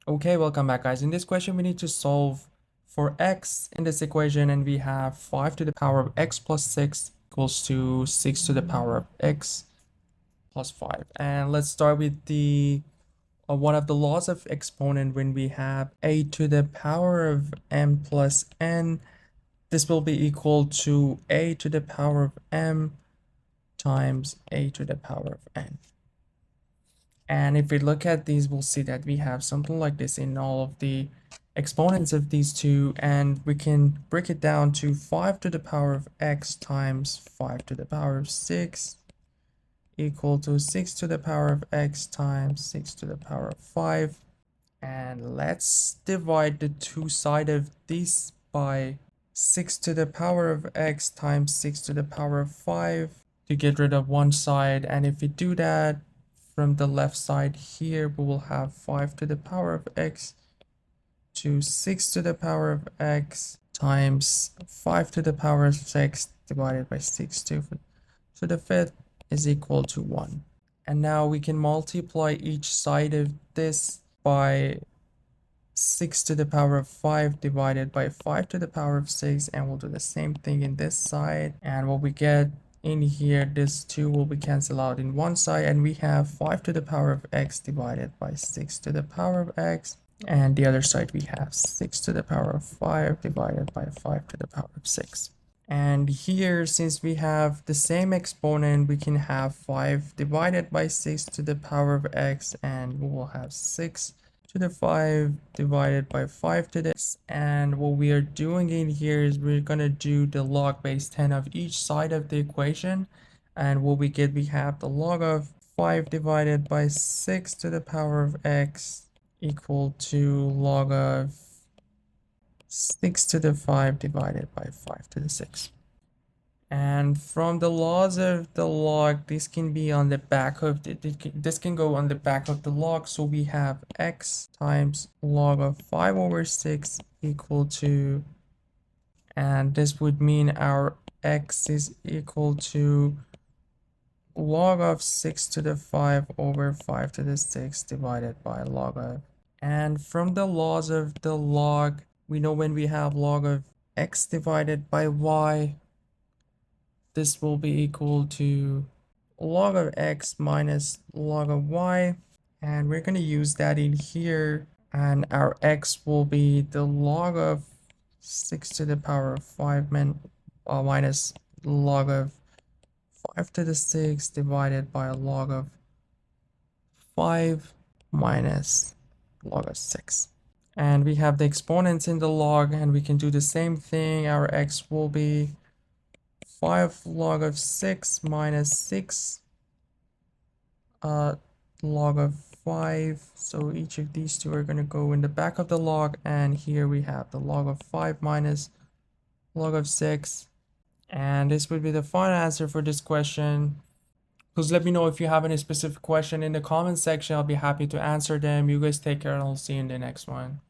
Okay, welcome back, guys. In this question, we need to solve for x in this equation, and we have 5 to the power of x plus 6 equals to 6 to the power of x plus 5. And let's start with the one of the laws of exponent. When we have a to the power of m plus n, this will be equal to a to the power of m times a to the power of n. And if we look at these, we'll see that we have something like this in all of the exponents of these two, and we can break it down to 5 to the power of x times 5 to the power of 6 equal to 6 to the power of x times 6 to the power of 5. And let's divide the two sides of this by 6 to the power of x times 6 to the power of 5 to get rid of one side. And if we do that, from the left side here, we will have 5 to the power of x to 6 to the power of x times 5 to the power of 6 divided by 6 to the fifth is equal to 1. And now we can multiply each side of this by 6 to the power of 5 divided by 5 to the power of 6, and we'll do the same thing in this side. And what we get in here, this 2 will be cancelled out in one side, and we have 5 to the power of x divided by 6 to the power of x, and the other side we have 6 to the power of 5 divided by 5 to the power of 6. And here, since we have the same exponent, we can have 5 divided by 6 to the power of x, and we will have 6 to the 5 divided by 5 to this. And what we are doing in here is we're going to do the log base 10 of each side of the equation, and what we get, we have the log of 5 divided by 6 to the power of x equal to log of 6 to the 5 divided by 5 to the 6. And from the laws of the log, this can be on the back of this can go on the back of the log. So we have x times log of 5 over 6 equal to, and this would mean our x is equal to log of 6 to the 5 over 5 to the 6 divided by log of. And from the laws of the log, we know when we have log of x divided by y, this will be equal to log of x minus log of y, and we're going to use that in here, and our x will be the log of 6 to the power of 5 minus log of 5 to the 6 divided by log of 5 minus log of 6. And we have the exponents in the log, and we can do the same thing. Our x will be 5 log of 6 minus 6 log of 5. So each of these two are going to go in the back of the log, and here we have the log of 5 minus log of 6. And this would be the final answer for this question. Please let me know if you have any specific question in the comment section. I'll be happy to answer them. You guys take care, and I'll see you in the next one.